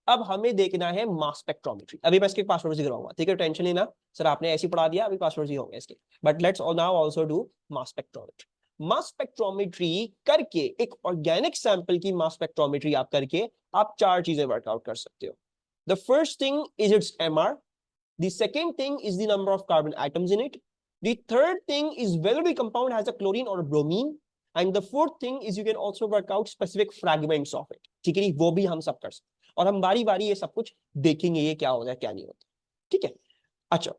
अब हमें देखना है मास स्पेक्ट्रोमेट्री। अभी मैं इसके पासवर्ड दिखाऊंगा, ठीक है, टेंशन लेना सर, आपने ऐसे पढ़ा दिया, अभी पासवर्ड ही होंगे इसके, but let's now also do mass spectrometry. Mass spectrometry करके, एक ऑर्गेनिक सैंपल की मास स्पेक्ट्रोमेट्री आप करके आप चार चीजें वर्कआउट कर सकते हो। The first thing is it's MR, the second thing is the number of carbon atoms in it, the third thing is whether the compound has a chlorine और bromine, and the fourth thing is you can also work out specific fragments of it. ठीक है, वो भी हम सब कर सकते हैं, और हम बारी बारी ये सब कुछ देखेंगे ये क्या होता है क्या नहीं होता। ठीक है, अच्छा,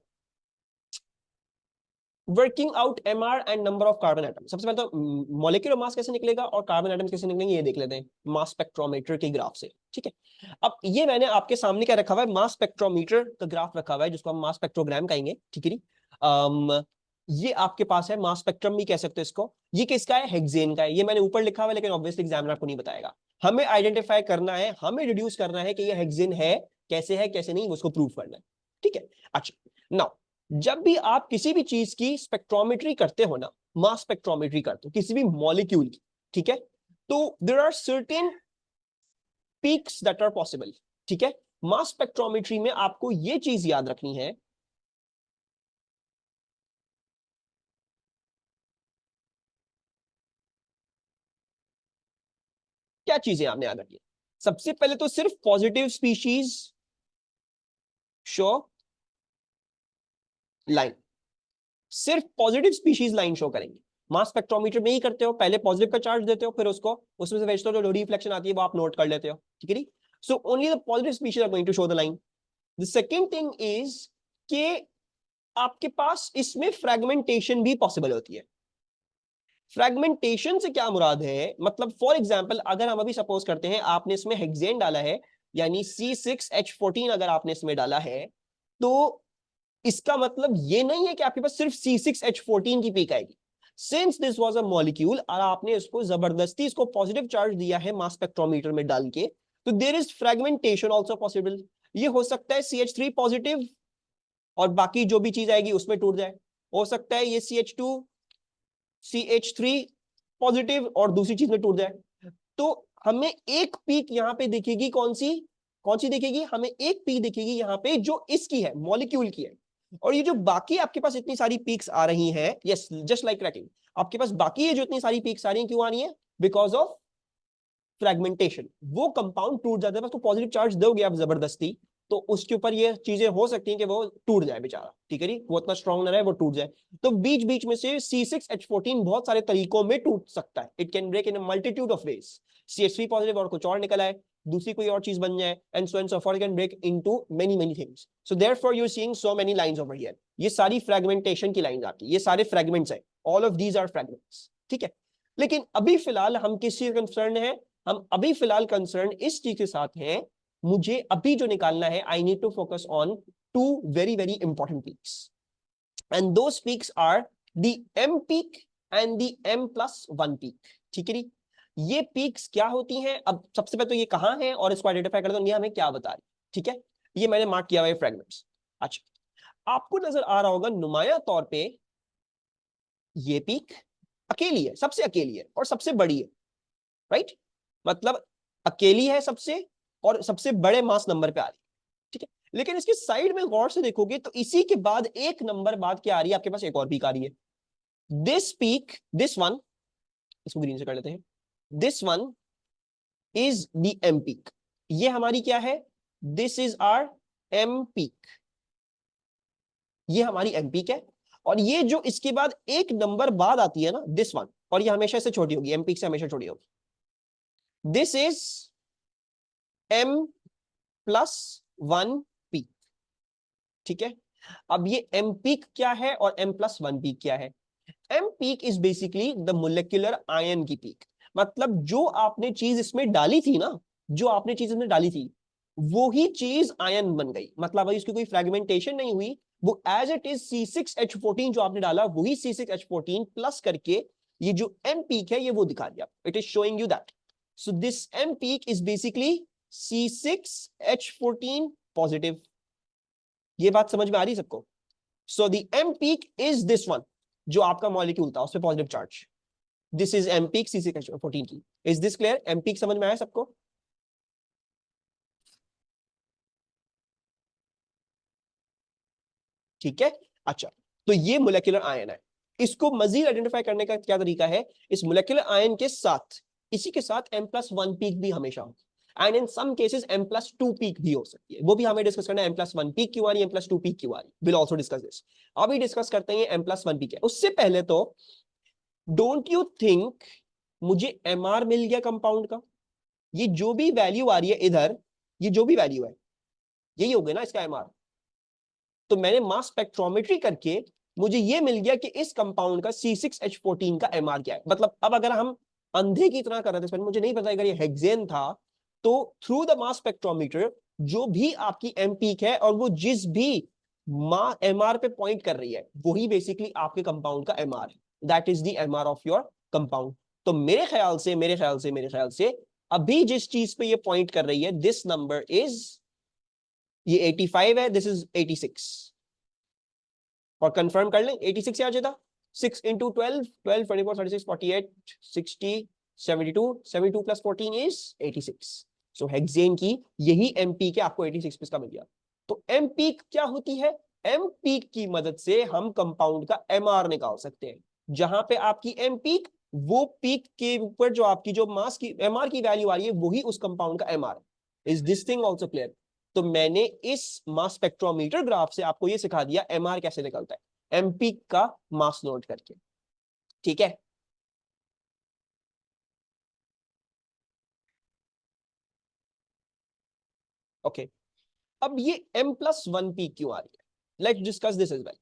working out MR and number of carbon atom. सबसे पहले तो मॉलिक्यूलर मास कैसे निकलेगा और कार्बन एटम कैसे निकलेंगे ये देख लेते हैं मास स्पेक्ट्रोमीटर के ग्राफ से। ठीक है, अब ये मैंने आपके सामने क्या रखा हुआ है, मास स्पेक्ट्रोमीटर का ग्राफ रखा हुआ है, जिसको हम मास स्पेक्ट्रोग्राम कहेंगे। ठीक है, ये आपके पास है, मास स्पेक्ट्रम भी कह सकते हो इसको। ये किसका है, हेक्सेन का है। ये मैंने ऊपर लिखा हुआ है, लेकिन ऑब्वियसली एग्जामिनर आपको नहीं बताएगा। हमें आइडेंटिफाई करना है, हमें डिड्यूस करना है कि ये हेक्सेन है कैसे नहीं, उसको प्रूव करना है। ठीक है, अच्छा, नाउ जब भी आप किसी भी चीज की स्पेक्ट्रोमेट्री करते हो ना, मास स्पेक्ट्रोमेट्री करते हो किसी भी मॉलिक्यूल की, ठीक है, तो there are certain peaks that are possible. ठीक है, मास स्पेक्ट्रोमेट्री में आपको यह चीज याद रखनी है, क्या चीजें आपने याद रखी है। सबसे पहले तो सिर्फ पॉजिटिव स्पीशीज शो लाइन, सिर्फ पॉजिटिव स्पीशीज लाइन शो करेंगे। मास स्पेक्ट्रोमीटर में ही करते हो, पहले पॉजिटिव का चार्ज देते हो, फिर उसको उसमें से वेजिटेबल जो रिफ्लेक्शन आती है वो आप नोट कर लेते हो। ठीक है, so only the positive species are going to show the line. The second thing is कि आपके पास इसमें फ्रेगमेंटेशन भी पॉसिबल होती है। फ्रेगमेंटेशन से क्या मुराद है, मतलब फॉर एग्जांपल अगर हम अभी सपोज करते हैं आपने इसमें हेक्सेन डाला है, यानी C6H14 अगर आपने इसमें डाला है, तो इसका मतलब ये नहीं है कि आपके पास सिर्फ C6H14 की पीक आएगी। Since this was a molecule और आपने इसको जबरदस्ती इसको पॉजिटिव चार्ज दिया है मास स्पेक्ट्रोमीटर में डाल के, तो there is fragmentation also possible. ये हो सकता है CH3 पॉजिटिव और बाकी जो भी चीज आएगी उसमें टूट जाए, हो सकता है ये CH2 CH3 पॉजिटिव और दूसरी चीज में टूट जाए। तो हमें एक पीक यहां पे दिखेगी, कौन सी दिखेगी, हमें एक पीक दिखेगी यहां पे जो इसकी है, मॉलिक्यूल की है। और ये जो बाकी आपके पास इतनी सारी पीक्स आ रही हैं, यस जस्ट लाइक क्रैकिंग, आपके पास बाकी ये जो इतनी सारी पीक्स आ रही हैं क्यों आ रही हैं, बिकॉज ऑफ फ्रेगमेंटेशन। वो कंपाउंड टूट जाता है, बस तो पॉजिटिव चार्ज दोगे आप जबरदस्ती, तो उसके ऊपर ये चीजें हो सकती हैं कि वो टूट जाए बेचारा। ठीक है, वो इतना स्ट्रॉन्ग ना रहे, वो टूट जाए। तो बीच बीच में से C6H14 बहुत सारे तरीकों में टूट सकता है, it can break in multitude of ways. CH3 positive और कुछ और निकल आए, दूसरी कोई और चीज बन जाए, and so and so for, can break into many many things. So therefore you are seeing so many lines over here. ये सारी फ्रेगमेंटेशन की लाइंस आती है, ये सारे फ्रेगमेंट्स हैं, all of these are fragments. ठीक है, लेकिन अभी फिलहाल हम किस चीज कंसर्न है, हम अभी फिलहाल कंसर्न इस चीज के साथ हैं, मुझे अभी जो निकालना है, I need to focus on two very very important peaks, and those peaks are the M peak and the M+1 peak. ठीक है, ये पीक्स क्या होती हैं, अब सबसे पहले तो ये कहां है और इसको आइडेंटिफाई कर दो, ये हमें क्या बता रही। ठीक है, ये मैंने मार्क किया हुआ है फ्रेगमेंट्स। अच्छा, आपको नजर आ रहा होगा नुमाया तौर पे ये पीक अकेली है, सबसे अकेली है और सबसे बड़ी है, राइट, मतलब अकेली है सबसे, और सबसे बड़े मास नंबर पे आ रही है। ठीक है, लेकिन इसके साइड में गौर से देखोगे तो इसी के बाद एक नंबर बाद क्या आ रही है, आपके पास एक और पीक आ रही है। दिस पीक, दिस वन, इसको ग्रीन से कर लेते हैं, this one is the M peak. ये हमारी क्या है, this is our M peak, ये हमारी M पीक है। और ये जो इसके बाद एक नंबर बाद आती है ना, दिस वन, और ये हमेशा से छोटी होगी, M पीक से हमेशा छोटी होगी, दिस इज M+1 पीक। ठीक है, अब ये M पीक क्या है और M+1 पीक क्या है। M peak is basically the molecular ion की पीक, मतलब जो आपने चीज इसमें डाली थी ना, जो आपने चीज इसमें डाली थी वो ही चीज आयन बन गई, मतलब अभी उसकी कोई फ्रेगमेंटेशन नहीं हुई, वो एज इट इज C6H14 जो आपने डाला वही C6H14 प्लस करके ये जो M पीक है ये वो दिखा दिया, it is showing you that. So this M peak is basically C6H14 positive. ये बात समझ में आ रही सबको। So the M peak is this one, जो आपका मॉलिक्यूल था उस पर positive charge, this is M peak C6H14 की। Is this clear, M peak समझ में आया सबको। ठीक है। अच्छा, तो ये मोलेकुलर आयन है। इसको मजीद आइडेंटिफाई करने का क्या तरीका है, इस मोलेकुलर आयन के साथ इसी के साथ M+1 पीक भी हमेशा होगी, and in some cases M+2 peak भी हो सकती है। वो भी हमें डिस्कस करना है, M+1 पीक क्यों आ रही है, M+2 पीक क्यों आ रही है, विल आल्सो डिस्कस दिस। अभी डिस्कस करते हैं M+1 पीक है। उससे पहले तो डोंट यू थिंक मुझे MR मिल गया कंपाउंड का, ये जो भी वैल्यू आ रही है इधर, ये जो भी वैल्यू है यही हो गया ना इसका MR। तो मैंने मास स्पेक्ट्रोमेट्री करके मुझे ये मिल गया कि इस कंपाउंड का C6H14 का MR क्या है। मतलब अब अगर हम अंधे की तरह कर रहे थे, मुझे नहीं पता अगर ये हेक्सेन था, तो थ्रू द मास स्पेक्ट्रोमीटर जो भी आपकी एम पीक है और वो जिस भी MR पे पॉइंट कर रही है वही बेसिकली आपके कंपाउंड का MR है, that is the MR of your compound. तो मेरे ख्याल से अभी जिस चीज पे ये पॉइंट कर रही है, दिस नंबर इज, ये 85 है, दिस इज 86। और कंफर्म कर लें 86 आ जाता, 6 into 12, 12, 24, 36, 48, 60, 72, 72 plus 14 is 86। So hexane की यही एम पीक है, आपको 86 का मिल गया। तो एम पीक क्या होती है, एम पीक की मदद से हम कंपाउंड का एमआर निकाल सकते हैं। जहां पे आपकी एम पीक, वो पीक के ऊपर जो आपकी जो मास की एमआर की वैल्यू आ रही है वही उस कंपाउंड का एमआर है। Is this thing also clear? तो मैंने इस मास स्पेक्ट्रोमीटर ग्राफ से आपको ये सिखा दिया एमआर कैसे निकलता है, एमपी का मास नोट करके। ठीक है, ओके। अब ये M+1 पीक क्यों आ रही है, let's discuss this as well.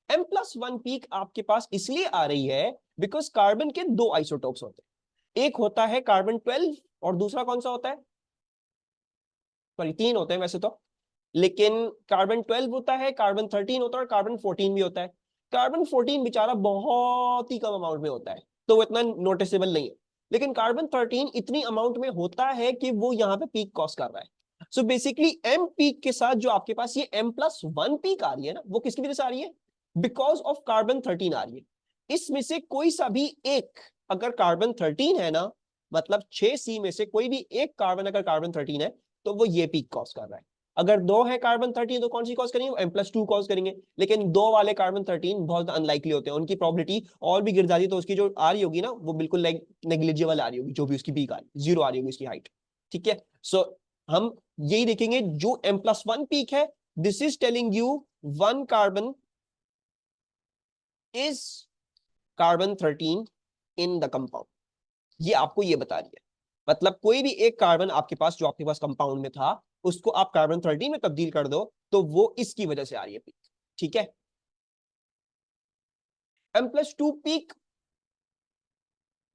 M+1 peak आपके पास इसलिए आ रही है बिकॉज कार्बन के दो आइसोटोप्स होते हैं, एक होता है कार्बन 12 और दूसरा कौन सा होता है, सॉरी तीन होते हैं वैसे तो, लेकिन कार्बन 12 होता है, कार्बन 13 होता है और कार्बन 14 भी होता है। कार्बन 14 बेचारा बहुत ही कम अमाउंट में होता है तो वो इतना नोटिसेबल नहीं है, लेकिन कार्बन 13 इतनी अमाउंट में होता है कि वो यहाँ पे पीक कॉज कर रहा है। सो बेसिकली एम पीक के साथ जो आपके पास ये M+1 पीक आ रही है ना, वो किसकी वजह से आ रही है, बिकॉज ऑफ कार्बन 13 आ रही है। इसमें से कोई सा भी एक, अगर कार्बन 13 है ना, मतलब 6C में से कोई भी एक कार्बन अगर कार्बन 13 है तो वो ये पीक कॉज कर रहा है। अगर दो है कार्बन 13 तो कौन सी कॉज करेंगे, M+2 कॉज करेंगे। लेकिन दो वाले कार्बन 13 बहुत अनलाइकली होते हैं, उनकी प्रोबेबिलिटी और भी गिर जाती है, तो उसकी जो आ रही होगी ना वो बिल्कुल नेग्लिजिबल आ रही होगी, जो भी उसकी पीक आ रही, 0 आ रही होगी उसकी हाइट। ठीक है, सो हम यही देखेंगे जो M+1 पीक है, this is telling you one carbon is carbon 13 in the compound, ये आपको ये बता रही है। मतलब कोई भी एक कार्बन आपके पास जो आपके पास कंपाउंड में था, उसको आप कार्बन 13 में तब्दील कर दो तो वो इसकी वजह से आ रही है पीक। ठीक है, M+2 peak,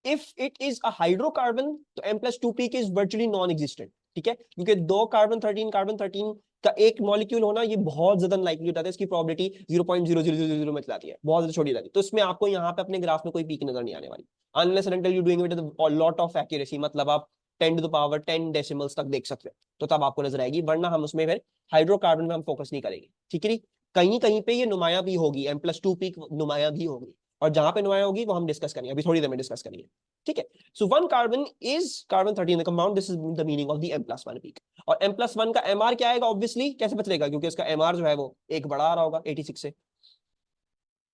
if it is a hydrocarbon तो M+2 peak is virtually non existent. ठीक है, क्योंकि दो कार्बन 13 का एक मॉलिक्यूल होना ये बहुत ज्यादा अनलाइकली होता है, इसकी प्रोबेबिलिटी 0.0000 में चलाती है, बहुत ज्यादा छोटी जाती है। तो इसमें आपको यहाँ पे अपने ग्राफ में कोई पीक नजर नहीं आने वाली, unless and until you doing it with lot of accuracy, मतलब आप 10 डेसिमल्स तक देख सकते हैं तो तब आपको नजर आएगी, वरना हम उसमें फिर हाइड्रोकार्बन में हम फोकस नहीं करेंगे। ठीक है, कहीं कहीं पे ये नुमाया भी होगी, M+2 पीक नुमाया भी होगी, और जहां पे नुमाया होगी वो हम डिस्कस करेंगे, अभी थोड़ी देर में डिस्कस करेंगे। ठीक है, so one carbon is carbon 13 compound, this is the meaning of the M+1 peak. और M+1 का MR क्या आएगा, ऑब्वियसली कैसे पता चलेगा, क्योंकि उसका MR जो है वो एक बड़ा आ रहा होगा 86 से,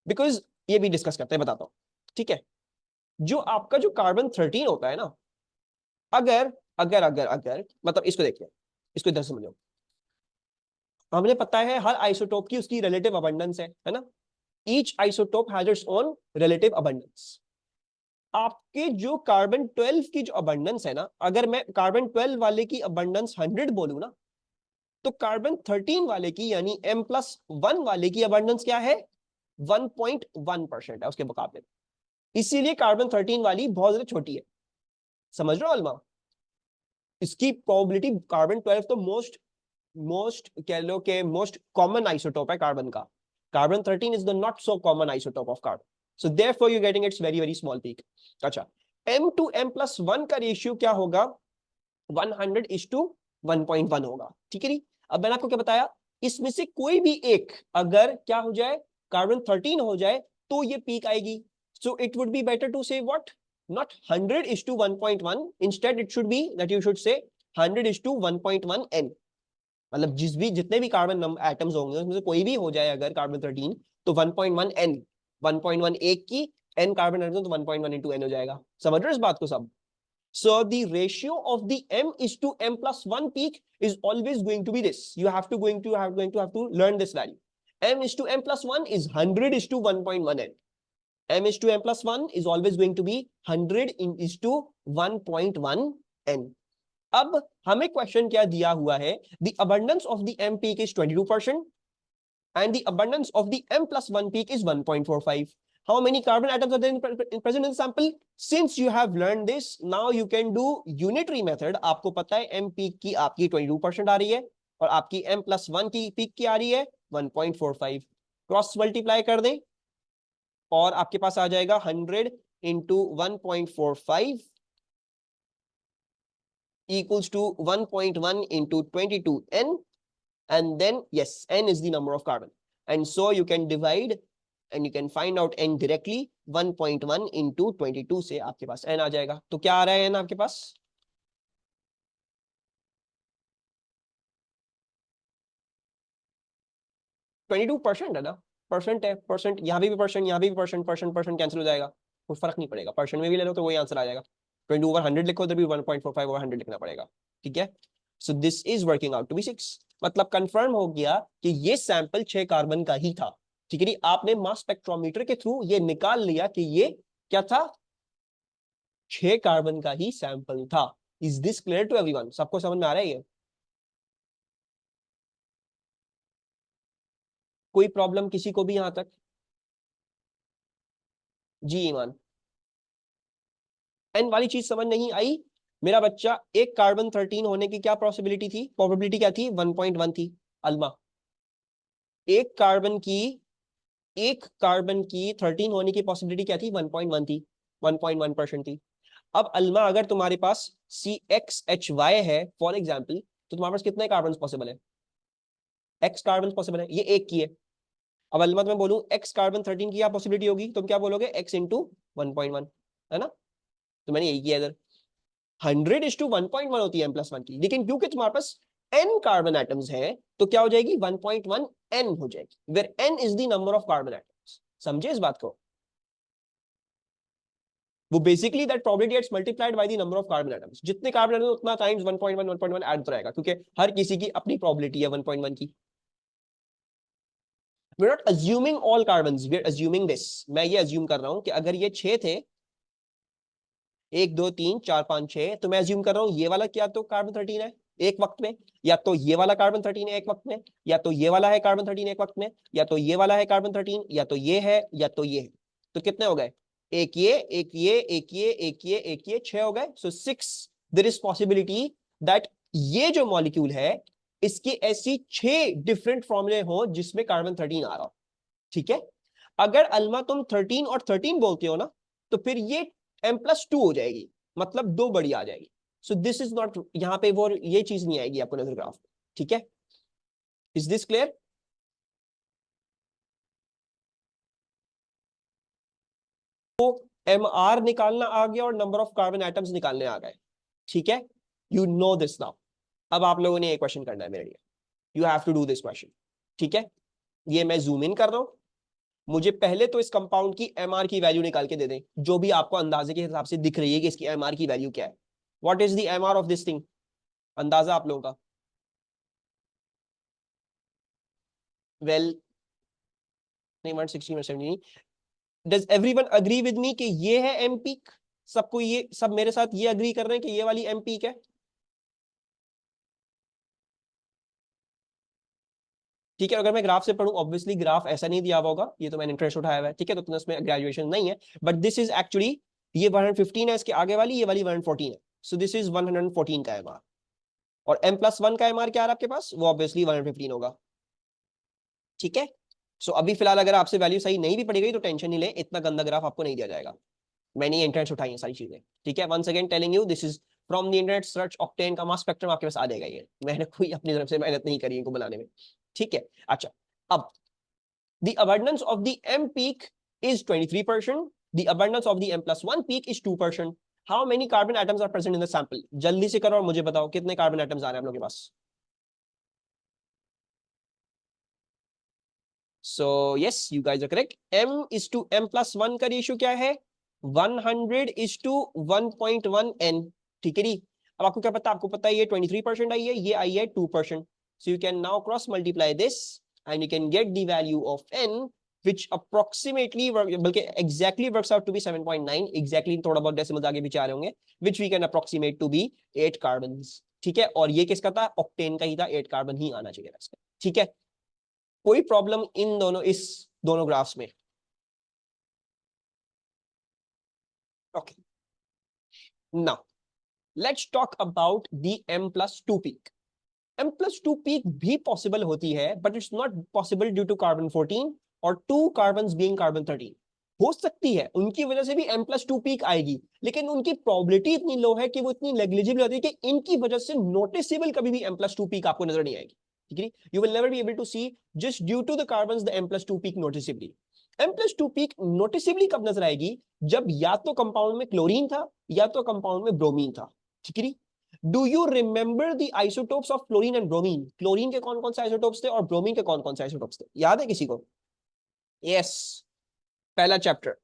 बिकॉज ये भी डिस्कस करते हैं, बताता हूँ। ठीक है, जो आपका जो कार्बन 13 होता है ना, अगर अगर अगर अगर मतलब इसको देखिए, इसको इधर समझो। हमें पता है हर आइसोटोप की उसकी रिलेटिव अबंडेंस है ना, each isotope has its own relative abundance. आपके जो कार्बन 12 की जो अबंडेंस है ना, अगर मैं कार्बन 12 वाले की अबंडेंस 100 बोलूं ना, तो कार्बन 13 वाले की यानी M+1 वाले की अबंडेंस क्या है, 1.1% है उसके मुकाबले। इसीलिए कार्बन 13 वाली बहुत ज्यादा छोटी है, समझ रहे हो अलमा? इसकी प्रोबेबिलिटी, कार्बन 12 तो मोस्ट मोस्ट कह लो कि मोस्ट कॉमन आइसोटोप है कार्बन का, carbon 13 is the not so common isotope of carbon, so therefore you getting it's very very small peak. अच्छा, M to M+1 का रेशियो क्या होगा, 100:1.1 होगा। ठीक है, अब मैंने आपको क्या बताया, इसमें से कोई भी एक अगर क्या हो जाए, कार्बन 13 हो जाए तो ये पीक आएगी। So it would be better to say what, not 100:1.1, instead it should be that you should say 100:1.1 n। मतलब जितने भी कार्बन एटम्स होंगे उसमें से कोई भी हो जाए अगर कार्बन 13, तो 1.1 एन, 1.1 एक की एन कार्बन एटम, तो 1.1 इंटू एन हो जाएगा। समझ रहे हो इस बात को सब? So the ratio of the m is to m plus 1 peak is always going to be this. You have to have to learn this value. M is to m plus 1 is 100 is to 1.1 n. M is to m plus 1 is always going to be 100 is to 1.1 n. अब हमें question क्या दिया हुआ है? The abundance of the m peak is 22% and the abundance of the m plus 1 peak is 1.45. How many carbon atoms are there present in the sample? Since you have learned this, now you can do unitary method. आपको पता है m peak की आपकी 22% आ रही है और आपकी m plus 1 की peak की आ रही है 1.45. क्रॉस मल्टीप्लाई कर दें और आपके पास आ जाएगा 100 into 1.45 equals to 1.1 into 22n, and then yes, n is the number of carbon, and so you can divide and you can find out n directly. 1.1 into 22 से आपके पास n आ जाएगा। तो क्या आ रहा है n आपके पास? 22% है ना? परसेंट है, परसेंट यहाँ भी परसेंट, यहाँ भी परसेंट, परसेंट परसेंट कैंसिल हो जाएगा, कुछ फर्क नहीं पड़ेगा, परसेंट में भी ले लो तो वही आंसर आ जाएगा। 20 ओवर 100 लिखो, उधर भी 1.45 ओवर 100 लिखना पड़ेगा। ठीक है, so this is working out to be 6। मतलब कंफर्म हो गया कि ये सैंपल 6 कार्बन का ही था। ठीक है जी, आपने मास स्पेक्ट्रोमीटर के थ्रू ये निकाल लिया कि ये क्या था, 6 कार्बन का ही सैंपल था। Is this clear to everyone? सबको समझ में आ रहा है ये? कोई प्रॉब्लम किसी को भी यहां तक? जी ईमान, एन वाली चीज समझ नहीं आई मेरा बच्चा? एक कार्बन 13 होने की क्या पॉसिबिलिटी थी, प्रोबेबिलिटी क्या थी? 1.1 थी। अल्मा, एक कार्बन की एक कार्बन की 13 होने की पॉसिबिलिटी क्या थी? 1.1 थी, 1.1% थी। अब अल्मा अगर तुम्हारे पास CXHY है फॉर एग्जाम्पल, तो तुम्हारे पास कितने कार्बन पॉसिबल है? एक्स कार्बन पॉसिबल है, ये एक की है। अब अल्मा मैं बोलूं एक्स कार्बन 13 की क्या पॉसिबिलिटी होगी, तुम क्या बोलोगे? एक्स इंटू 1.1, है ना? तो मैंने यही किया इधर। 100 इज टू 1.1 होती है m प्लस 1 की, लेकिन क्योंकि तुम्हारे पास n कार्बन एटम्स है तो क्या हो जाएगी? 1.1 n हो जाएगी, where n is the number of carbon atoms. समझे इस बात को? वो basically that probability gets multiplied by the number of carbon atoms. जितने कार्बन एटम्स उतना टाइम्स 1.1 1.1 ऐड होता रहेगा, क्योंकि हर किसी की अपनी प्रोबेबिलिटी है 1.1 की। We are not assuming all carbons, we are assuming this. मैं ये अज्यूम कर रहा हूं कि अगर ये 6 थे, 1 2 3 4 5 6, तो मैं अज्यूम कर रहा हूं ये वाला क्या तो कार्बन 13 है एक वक्त में, या तो ये वाला कार्बन 13 है एक वक्त में, या तो ये वाला है कार्बन 13 एक वक्त में, या तो ये वाला है कार्बन 13, या तो ये है, या तो ये है। तो कितने हो गए? एक ये, एक ये, एक ये, एक ये, एक ये, 6 हो गए। सो 6, देयर इज पॉसिबिलिटी दैट ये जो मॉलिक्यूल है इसके ऐसी 6 डिफरेंट फॉर्मूले हो जिसमें कार्बन 13 आ रहा हो। ठीक है, अगर अल्मा तुम 13 और 13 बोलते हो ना, तो फिर ये m+2 हो जाएगी, मतलब 2 बड़ी आ जाएगी। सो दिस इज नॉट, यहां पे वो ये चीज नहीं आएगी आपको नजर ग्राफ। ठीक है, इज दिस क्लियर? तो MR निकालना आ गया और नंबर ऑफ कार्बन एटम्स निकालने आ गए। ठीक है, यू नो दिस नाउ। अब आप लोगों ने ये क्वेश्चन करना है मेरे लिए, you have to do this question. ठीक है, ये मैं जूम इन कर रहा हूं। मुझे पहले तो इस कंपाउंड की MR की वैल्यू निकाल के दे दें, जो भी आपको अंदाजे के हिसाब से दिख रही है कि इसकी MR की वैल्यू क्या है। What is the MR of this thing? अंदाजा आप लोगों का? वेल, नहीं 160 170। Does everyone agree with me कि ये है एम पीक? सबको ये, सब मेरे साथ ये अग्री कर रहे हैं कि ये वाली एम पीक है? ठीक है, अगर मैं ग्राफ से पढ़ूं, ऑब्वियसली ग्राफ ऐसा नहीं दिया हुआ होगा, ये तो मैंने इंटरेस्ट उठाया हुआ है। ठीक है, तो इसमें ग्रेजुएशन नहीं है, बट दिस इज एक्चुअली, ये 115 है, इसके आगे वाली ये वाली 114 है। सो दिस इज 114 का एमआर, और m+1 का एमआर क्या है आपके पास? वो ऑब्वियसली 115 होगा। ठीक है, सो अभी फिलहाल अगर आपसे वैल्यू सही नहीं भी पड़ी गई तो टेंशन नहीं ले, इतना गंदा ग्राफ आपको नहीं दिया जाएगा। मैंने इंटरनेट से उठाई है सारी चीजें। ठीक है, once again telling you, this is from the internet, search octane का मास स्पेक्ट्रम आपके पास आ जाएगा। ये मैंने कोई अपनी तरफ से मेहनत नहीं करी इनको बनाने में। ठीक है, अच्छा, अब the abundance of the m peak is 23%, the abundance of the m+1 peak is 2%. how many carbon atoms are present in the sample? जल्दी से करो और मुझे बताओ कितने कार्बन एटम्स आ रहे हैं हम लोग के पास। So yes you guys are correct. m/m+1 का रेशियो क्या है? 100:1.1n। ठीक है जी। अब आपको क्या पता, आपको पता है ये 23% आई है, ये आई है 2%। So you can now cross multiply this and you can get the value of n which approximately बल्कि exactly works out to be 7.9। exactly थोड़ा बहुत डेसिमल्स आगे पीछे आ रहे होंगे, which we can approximate to be 8 carbons. ठीक है, और ये किसका था? ऑक्टेन का ही था, 8 कार्बन ही आना चाहिए इसका। ठीक है, कोई प्रॉब्लम इन दोनों, इस दोनों ग्राफ्स में? Okay, now let's talk about the m+2 peak. m+2 peak भी पॉसिबल होती है, but it's not possible due to carbon 14 और 2 कार्बन बीइंग कार्बन 13। हो सकती है उनकी वजह से भी m+2 पीक आएगी, लेकिन उनकी प्रोबेबिलिटी इतनी लो है कि वो इतनी नेग्लिजिबल होती है कि इनकी वजह से नोटिसेबल कभी भी m+2 पीक आपको नजर नहीं आएगी। ठीक है, you will never be able to see just due to the carbon the m+2 peak noticeably. m+2 peak noticeably कब नजर आएगी? जब या तो कंपाउंड में क्लोरीन था या तो कंपाउंड में ब्रोमीन था। ठीक है, do you remember the isotopes of chlorine and bromine? Chlorine के कौन कौन से आइसोटोप्स थे और ब्रोमीन के कौन कौन से आइसोटोप्स थे? याद है किसी को? यस, पहला चैप्टर।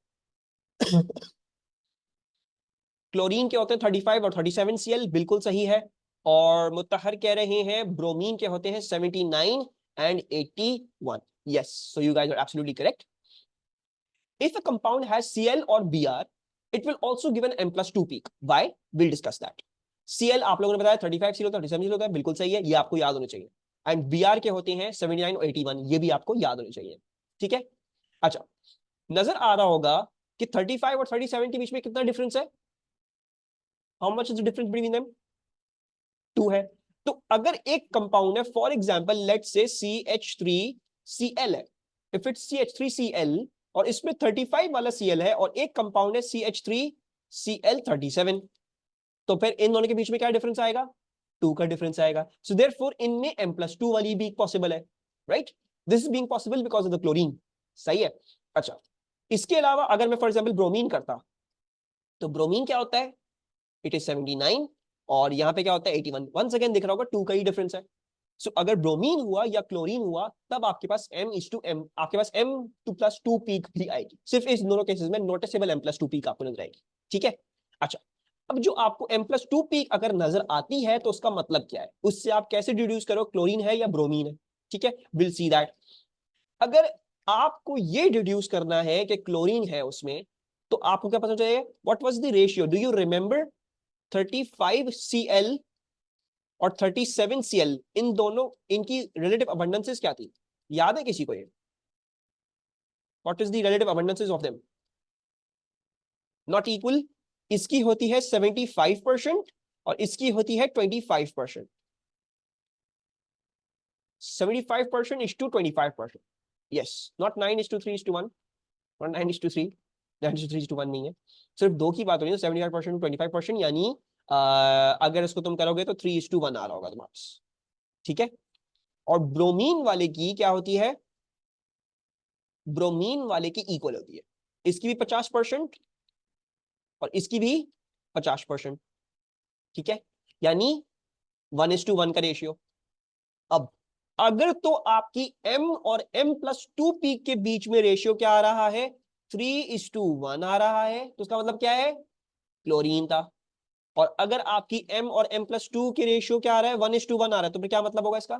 क्लोरीन के होते हैं 35 और 37 Cl, बिल्कुल सही है। और मुत्तहर कह रहे हैं ब्रोमीन के होते हैं 79 and 81। Yes, so you guys are absolutely correct. If a compound has Cl or Br, it will also give an m+2 peak. Why? We'll discuss that. Cl आप लोगों ने बताया 35 Cl होता है, 37 Cl होता है, बिल्कुल सही है, ये आपको याद होने चाहिए। एंड Br के होते हैं 79 और 81, ये भी आपको याद होने चाहिए। ठीक है, अच्छा, नजर आ रहा होगा कि 35 और 37 के बीच में कितना डिफरेंस है? How much is the difference between them? 2 है। तो अगर एक कंपाउंड है, for example let's say CH3Cl है, इफ इट्स CH3Cl और इसमें 35 वाला Cl है और एक कंपाउंड है CH3Cl37, तो फिर इन दोनों के बीच में क्या डिफरेंस आएगा? 2 का डिफरेंस आएगा। सो देयरफॉर इनमें m+2 वाली भी पॉसिबल है, right? This is being possible because of the chlorine. सही है। अच्छा, इसके अलावा अगर मैं फॉर एग्जांपल ब्रोमीन करता, तो ब्रोमीन क्या होता है? इट इज 79 और यहाँ पे क्या होता है? 81। वन सेकेंड दिख रहा होगा 2 का ही डिफरेंस है। सो अगर ब्रोमीन हुआ या क्लोरीन हुआ, तब आपके पास m/m, आपके पास m2+2 पीक भी आएगी। सिर्फ इस दोनों केसेस में नोटिसेबल m+2 पीक आपको नजर आएगी। ठीक है, अच्छा, अब जो आपको m+2 पीक अगर नजर आती है तो उसका मतलब क्या है? उससे आप कैसे डिड्यूस करो क्लोरीन है या ब्रोमीन है? ठीक है, विल सी दैट। अगर आपको ये डिड्यूस करना है कि क्लोरीन है उसमें, तो आपको क्या पता चाहिए? What was the ratio? Do you remember 35 Cl और 37 Cl, इन दोनों, इनकी रिलेटिव अबंडेंसेस क्या थी? याद है किसी को ये? What is the relative abundances of them? Not equal. इसकी होती है 75% और इसकी होती है 25%। 75% is to 25%। Yes, not 9:3:1, not 9:3, 9:3:1 नहीं है। सिर्फ दो की बात हो रही है, 75% 25%, यानी अगर इसको तुम करोगे तो 3:1 आ रहा होगा तुम्हारे पास। ठीक है, और ब्रोमीन वाले की क्या होती है? ब्रोमीन वाले की इक्वल होती है, इसकी भी 50% और इसकी भी 50%। ठीक है, यानी 1:1 का रेशियो। अब अगर तो आपकी m और m+2 पीक के बीच में रेशियो क्या आ रहा है? 3:1 आ रहा है, तो उसका मतलब क्या है? क्लोरीन था। और अगर आपकी m और m+2 के रेशियो क्या आ रहा है? 1:1 आ रहा है, तो फिर क्या मतलब होगा इसका?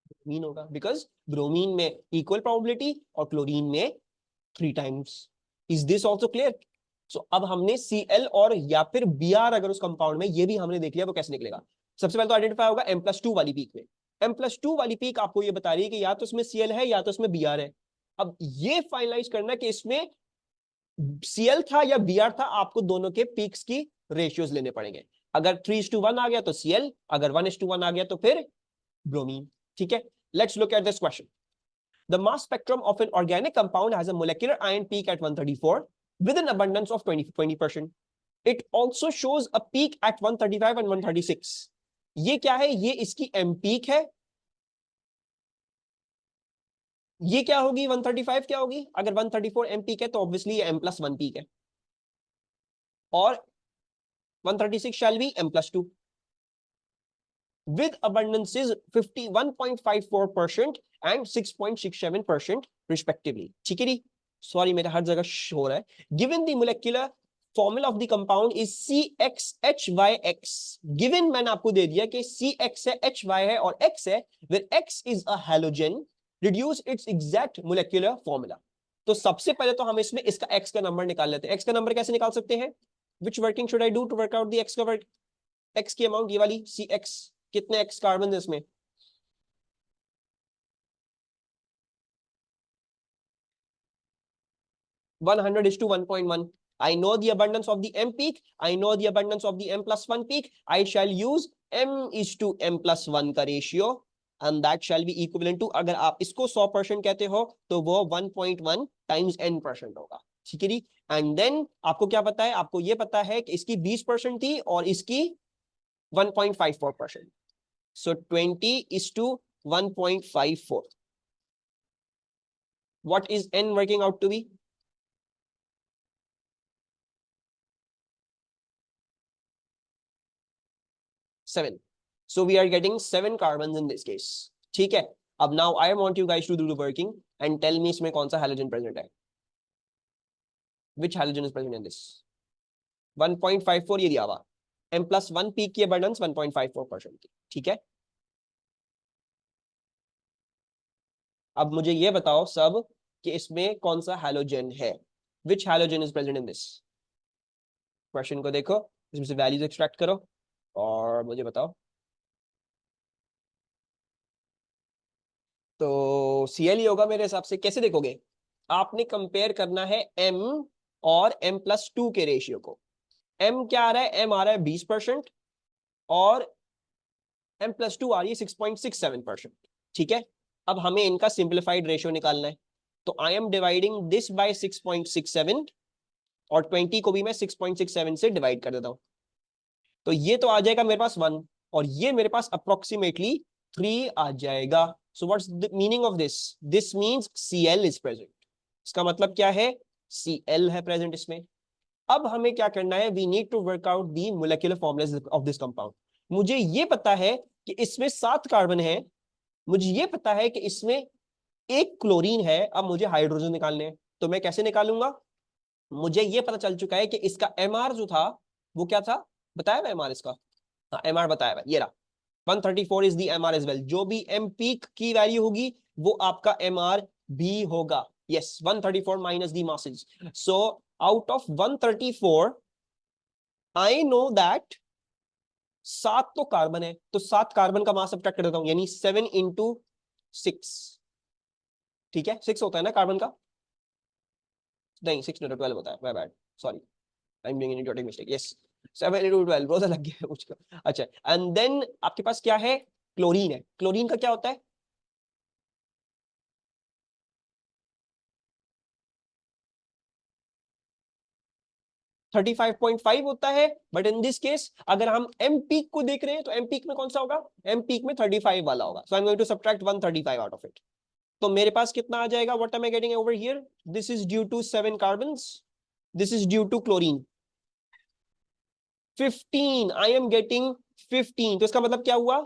ब्रोमीन होगा, बिकॉज ब्रोमीन में इक्वल प्रोबेबिलिटी और क्लोरीन में 3 times. Is this also clear? So अब हमने Cl और या फिर Br अगर उस कंपाउंड में, ये भी हमने देख लिया, वो कैसे निकलेगा? सबसे पहले तो आइडेंटिफाई होगा m+2 वाली पीक में। m+2 वाली पीक आपको ये बता रही है कि या तो इसमें Cl है या तो इसमें Br है। अब ये फाइनलाइज करना कि इसमें Cl था या Br था, आपको दोनों के पीक्स की रेशियोज लेने पड़ेंगे। अगर 3:1 आ गया तो Cl, अगर 1:1 आ गया तो फिर ब्रोमीन। ठीक है, let's look at this question. The mass spectrum of an organic compound has a molecular ion peak at 134 with an abundance of 20%. It also shows a peak at 135 and 136. ये क्या है? ये इसकी m peak है। ये क्या होगी? 135 क्या होगी? अगर 134 m peak है तो ऑब्वियसली ये m+1 peak है, और 136 shall be m+2। with abundances 51.54% and 6.67% respectively. ठीक है जी, सॉरी मेरा हर जगह हो रहा है. Given the molecular formula of the compound is CXHYX. Given मैंने आपको दे दिया कि CX है, HY है और X है, where X is a halogen, reduce its exact molecular formula. तो सबसे पहले तो हम इसमें इसका X का नंबर निकाल लेते हैं. X का नंबर कैसे निकाल सकते हैं? Which working should I do to work out the X का वर्क? X की अमाउंट ये वाली CX, कितने X कार्बन है इसमें? 100:1.1. I know the abundance of the M peak. I know the abundance of the M+1 peak. I shall use M:M+1 का ratio and that shall be equivalent to, अगर आप इसको 100% कहते हो तो वो 1.1 times N% होगा. ठीक है जी. एंड देन आपको क्या पता है? आपको ये पता है कि इसकी 20% थी और इसकी 1.54%. So 20:1.54. What is N working out to be? 7. So we are getting 7 carbons in this case. ठीक है. अब now I want you guys to do the working and tell me इसमें कौन सा halogen present है. Which halogen is present in this? 1.54 ये दिया हुआ. M+1 peak की abundance 1.54% थी. ठीक है. अब मुझे ये बताओ सब कि इसमें कौन सा halogen है. Which halogen is present in this? Question को देखो, इसमें से वैल्यूज एक्सट्रैक्ट करो और मुझे बताओ. तो Cl ही होगा मेरे हिसाब से. कैसे देखोगे? आपने कंपेयर करना है M और M+2 के रेशियो को. M क्या आ रहा है? M आ रहा है 20% और M+2 आ रही है 6.67%. ठीक है. अब हमें इनका सिंप्लीफाइड रेशियो निकालना है. तो I am dividing this by 6.67 और 20 को भी मैं 6.67 से डिवाइड कर देता हूं. तो ये तो आ जाएगा मेरे पास 1 और ये मेरे पास अप्रोक्सीमेटली 3 आ जाएगा. So what's the meaning of this? This means Cl is present. इसका मतलब क्या है? Cl है प्रेजेंट इसमें. अब हमें क्या करना है? We need to work out the molecular formula of this compound. मुझे ये पता है कि इसमें 7 कार्बन है. मुझे ये पता है कि इसमें एक क्लोरीन है. अब मुझे हाइड्रोजन निकालने हैं. तो मैं कैसे निकालूंगा? मुझे ये पता चल चुका है कि इसका MR जो था वो क्या था? बताया मैं MR इसका. हाँ, MR बताया मैं. ये रहा 134 is the MR as well. जो भी M पीक की वैल्यू होगी वो आपका MR भी होगा. Yes, 134 minus the masses. So out of 134 I know that 7 तो कार्बन है. तो 7 कार्बन का मास सब्ट्रैक्ट कर देता हूं, यानी 7 into 6. ठीक है, 6 होता है ना कार्बन का? नहीं, 6 नहीं 12 होता है. My bad, sorry, I am doing an idiotic mistake. Yes, 7 into 12 रोजा लग गया मुझको. अच्छा, एंड देन आपके पास क्या है? क्लोरीन है. क्लोरीन का क्या होता है? थर्टी 35.5 होता है. बट इन दिस केस अगर हम एम पीक को देख रहे हैं तो एम पीक में कौन सा होगा? एम पीक में 35 वाला होगा. So I am going to subtract 135 out of it. तो मेरे पास कितना आ जाएगा? What am I getting over here? This is due to 7 carbons. This is due to chlorine 15. I am getting 15. तो इसका मतलब क्या हुआ?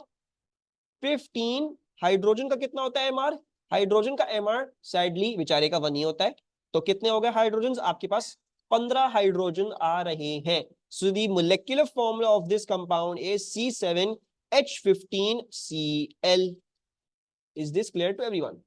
15. हाइड्रोजन का कितना होता है MR? हाइड्रोजन का MR सैडली बेचारे का 1 ही होता है. तो कितने हो गए हाइड्रोजन आपके पास? 15 हाइड्रोजन आ रहे हैं. So the molecular formula of this compound is C7H15Cl. Is this clear to everyone?